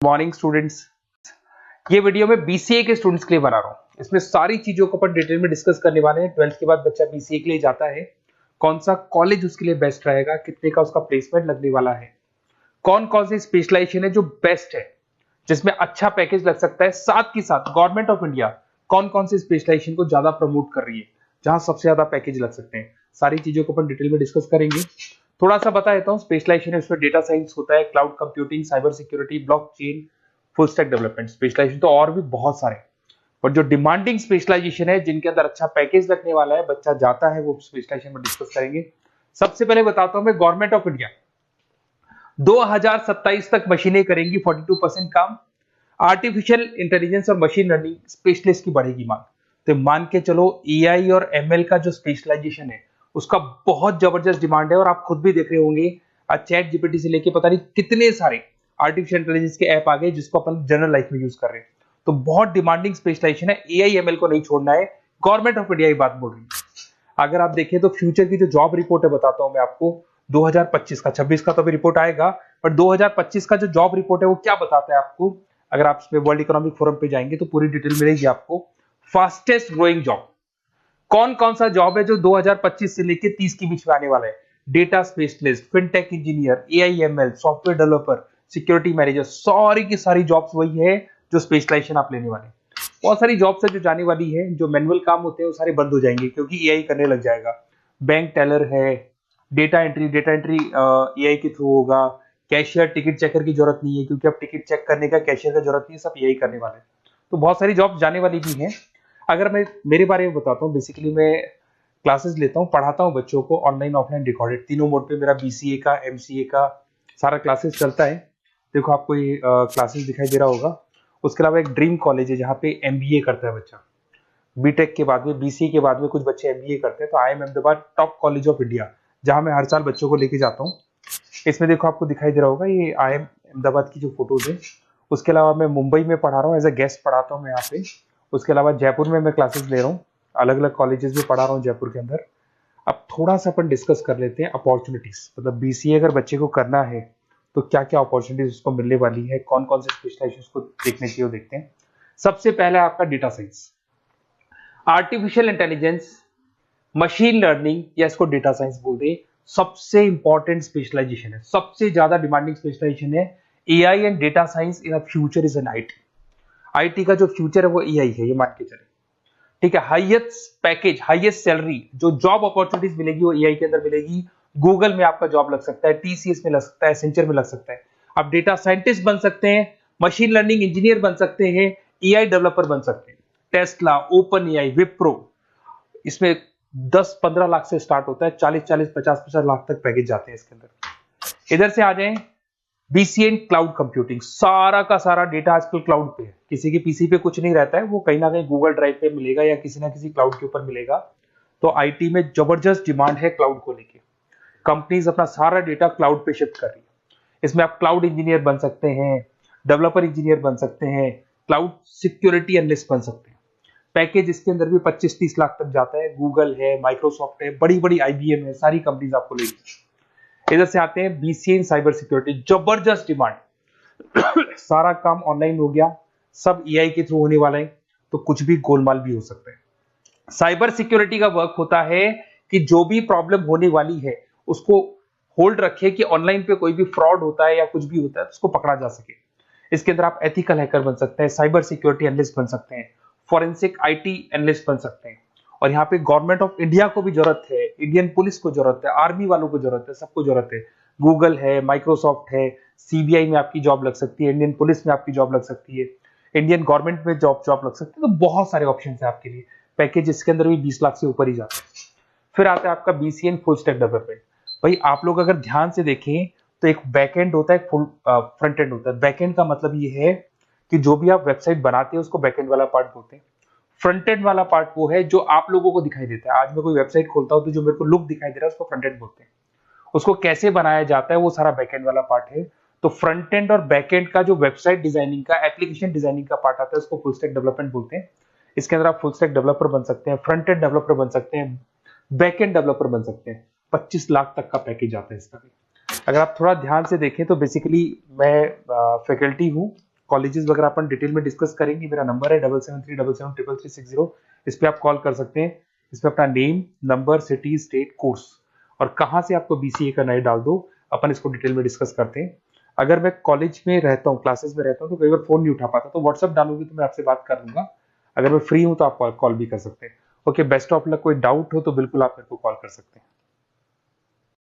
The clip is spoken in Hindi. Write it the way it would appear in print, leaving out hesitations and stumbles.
Morning students. ये वीडियो मैं बीसीए के स्टूडेंट्स के लिए बना रहा हूँ। इसमें सारी चीजों को अपन डिटेल में डिस्कस करने वाले हैं। 12th के बाद बच्चा बीसीए के लिए जाता है, कौन सा कॉलेज उसके लिए बेस्ट रहेगा, कितने का उसका प्लेसमेंट लगने वाला है, कौन कौन सी स्पेशलाइजेशन है जो बेस्ट है, जिसमें अच्छा पैकेज लग सकता है। साथ ही साथ गवर्नमेंट ऑफ इंडिया कौन कौन सी स्पेशलाइजेशन को ज्यादा प्रमोट कर रही है, जहां सबसे ज्यादा पैकेज लग सकते हैं। सारी चीजों को अपन डिटेल में डिस्कस करेंगे। थोड़ा सा बता देता हूँ। स्पेशलाइजेशन है उसमें डेटा साइंस होता है, cloud computing, cyber security, blockchain, full stack development. Specialisation तो और भी बहुत सारे, पर जो डिमांडिंग स्पेशलाइजेशन है, जिनके अंदर अच्छा पैकेज लगने वाला है, बच्चा जाता है, वो स्पेशलाइजेशन में डिस्कस करेंगे। सबसे पहले बताता हूं मैं, गवर्नमेंट ऑफ इंडिया 2027 तक मशीनें करेंगी 42% काम। आर्टिफिशियल इंटेलिजेंस और मशीन लर्निंग स्पेशलिस्ट की बढ़ेगी मांग। तो मान के चलो एआई और एमएल का जो स्पेशलाइजेशन है उसका बहुत जबरदस्त डिमांड है। और आप खुद भी देख रहे होंगे, आज चैट जीपीटी से लेके पता नहीं कितने सारे आर्टिफिशियल इंटेलिजेंस के ऐप आ गए जिसको अपन जनरल लाइफ में यूज कर रहे हैं। तो बहुत डिमांडिंग स्पेशलाइजेशन है, एआई एमएल को नहीं छोड़ना है। गवर्नमेंट ऑफ इंडिया ये बात बोल रही है। अगर आप देखें तो फ्यूचर की जो जॉब रिपोर्ट है, बताता हूं मैं आपको 2025 का, 26 का तो अभी रिपोर्ट आएगा, पर 2025 का जो जॉब रिपोर्ट है वो क्या बताता है आपको। अगर आप इसमें वर्ल्ड इकोनॉमिक फोरम पे जाएंगे तो पूरी डिटेल मिलेगी आपको। फास्टेस्ट ग्रोइंग जॉब कौन कौन सा जॉब है जो 2025 से लेके 30 के बीच में आने वाला है। Data specialist, fintech engineer, AIML, software developer, security manager, सारी की सारी जॉब्स वही है जो स्पेशलाइजेशन आप लेने वाले हैं। बहुत सारी जॉब्स है जो जाने वाली है, जो मैनुअल काम होते हैं वो सारे बंद हो जाएंगे क्योंकि एआई करने लग जाएगा। बैंक टेलर है, डेटा एंट्री एआई के थ्रू होगा। कैशियर, टिकट चेकर की जरूरत नहीं है क्योंकि अब टिकट चेक करने का कैशियर का जरूरत नहीं है, सब एआई करने वाले हैं। तो बहुत सारी जॉब जाने वाली भी हैं। अगर मैं मेरे बारे में बताता हूँ, बेसिकली मैं क्लासेस लेता हूँ, पढ़ाता हूँ बच्चों को, ऑनलाइन ऑफलाइन रिकॉर्डेड, तीनों मोड पे मेरा बीसीए का, एमसीए का सारा क्लासेस चलता है। देखो आपको ये क्लासेस दिखाई दे रहा होगा। उसके अलावा एक ड्रीम कॉलेज है जहाँ पे एमबीए करता है बच्चा। बीटेक के बाद में, बीसीए के बाद में कुछ बच्चे एमबीए करते हैं। तो I am Ahmedabad top college of India, जहां मैं हर साल बच्चों को लेके जाता हूँ। इसमें देखो आपको दिखाई दे रहा होगा, ये आई एम अहमदाबाद की जो फोटोज है। उसके अलावा मैं मुंबई में पढ़ा रहा हूँ, एज अ गेस्ट पढ़ाता हूँ मैं यहाँ पे। उसके अलावा जयपुर में मैं क्लासेस ले रहा हूँ, अलग अलग कॉलेजेस में पढ़ा रहा हूँ जयपुर के अंदर। अब थोड़ा सा अपन डिस्कस कर लेते हैं अपॉर्चुनिटीज, मतलब बीसीए अगर बच्चे को करना है तो क्या क्या अपॉर्चुनिटीज उसको मिलने वाली है, कौन कौन से स्पेशलाइजेशन को देखने चाहिए, वो देखते हैं। सबसे पहला आपका data science, artificial intelligence, machine learning, या इसको डेटा साइंस बोल दे, सबसे इंपॉर्टेंट स्पेशलाइजेशन है, सबसे ज्यादा डिमांडिंग स्पेशलाइजेशन है। AI and data science in future is an IT. IT का जो फ्यूचर है वो एआई है, ये मान के चले। ठीक है, हाईएस्ट पैकेज, हाईएस्ट सैलरी, जो जॉब अपॉर्चुनिटीज मिलेगी वो एआई के अंदर मिलेगी। गूगल में आपका जॉब लग सकता है, टीसीएस में लग सकता है, एसेंचर में लग सकता है। आप डेटा साइंटिस्ट बन सकते हैं, मशीन लर्निंग इंजीनियर बन सकते हैं, एआई डेवलपर बन सकते हैं। टेस्ला, ओपन एआई, विप्रो, इसमें 10-15 लाख से स्टार्ट होता है, 40-40, 50-50 लाख तक पैकेज जाते हैं इसके अंदर। इधर से आ जाएं, बीसीए क्लाउड कंप्यूटिंग, सारा का सारा डेटा आजकल क्लाउड पे है, किसी के पीसी पे कुछ नहीं रहता है, वो कहीं ना कहीं गूगल ड्राइव पे मिलेगा या किसी ना किसी क्लाउड के ऊपर मिलेगा। तो आईटी में जबरदस्त डिमांड है क्लाउड को लेके। कंपनीज अपना सारा डेटा क्लाउड पे शिफ्ट कर रही है। इसमें आप क्लाउड इंजीनियर बन सकते हैं, डेवलपर इंजीनियर बन सकते हैं, क्लाउड सिक्योरिटी एनालिस्ट बन सकते हैं। पैकेज इसके अंदर भी 25-30 लाख तक जाता है। गूगल है, माइक्रोसॉफ्ट है, बड़ी बड़ी आईबीएम है, सारी कंपनीज आपको लेगी। इधर से आते हैं बीसीए इन साइबर सिक्योरिटी, जबरदस्त डिमांड। सारा काम ऑनलाइन हो गया, सब एआई के थ्रू होने वाला है, तो कुछ भी गोलमाल भी हो सकता है। साइबर सिक्योरिटी का वर्क होता है कि जो भी प्रॉब्लम होने वाली है उसको होल्ड रखे कि ऑनलाइन पे कोई भी फ्रॉड होता है या कुछ भी होता है तो उसको पकड़ा जा सके। इसके अंदर आप एथिकल हैकर बन सकते हैं, साइबर सिक्योरिटी एनालिस्ट बन सकते हैं, फॉरेंसिक आईटी एनालिस्ट बन सकते हैं। और यहाँ पे गवर्नमेंट ऑफ इंडिया को भी जरूरत है, इंडियन पुलिस को जरूरत है, आर्मी वालों को जरूरत है, सबको जरूरत है। गूगल है, माइक्रोसॉफ्ट है, सीबीआई में आपकी जॉब लग सकती है, इंडियन पुलिस में आपकी जॉब लग सकती है, इंडियन गवर्नमेंट में जॉब लग सकती है। तो बहुत सारे ऑप्शन है आपके लिए। पैकेज इसके अंदर भी 20 लाख से ऊपर ही जाता है। फिर आता है आपका बीसीएन फुल स्टैक डेवलपमेंट। भाई आप लोग अगर ध्यान से देखें तो एक बैकएंड होता है, फुल फ्रंट एंड होता है। बैकएंड का मतलब ये है कि जो भी आप वेबसाइट बनाते हैं उसको बैकएंड वाला पार्ट बोलते हैं। फ्रंट एंड वाला पार्ट वो है जो आप लोगों को दिखाई देता है। आज मैं कोई वेबसाइट खोलता हूं तो जो मेरे को लुक दिखाई दे रहा है उसको फ्रंट एंड बोलते हैं। उसको कैसे बनाया जाता है वो सारा बैकएंड वाला पार्ट है। तो फ्रंट एंड और बैकएंड का जो वेबसाइट डिजाइनिंग का, एप्लीकेशन डिजाइनिंग का पार्ट आता है उसको फुल स्टैक डेवलपमेंट बोलते हैं। इसके अंदर आप फुल स्टैक डेवलपर बन सकते हैं, फ्रंट एंड डेवलपर बन सकते हैं, बैकएंड डेवलपर बन सकते हैं। 25 लाख तक का पैकेज आता है इसका भी। अगर आप थोड़ा ध्यान से देखें तो बेसिकली मैं फैकल्टी हूँ कॉलेजेस वगैरह अपन डिटेल में डिस्कस करेंगे। मेरा नंबर है 7737773360। इस पे आप कॉल कर सकते हैं। इसमें अपना name, number, city, state, course और कहाँ से आपको बीसीए करना है डाल दो, अपन इसको डिटेल में डिस्कस करते हैं। अगर मैं कॉलेज में रहता हूँ, क्लासेस में रहता हूँ, तो कई बार फोन नहीं उठा पाता, तो व्हाट्सअप डालोगे तो मैं आपसे बात कर लूंगा। अगर मैं फ्री हूँ तो आप कॉल भी कर सकते हैं। Okay, best of luck. कोई डाउट हो तो बिल्कुल आप मेरे को कॉल कर सकते हैं।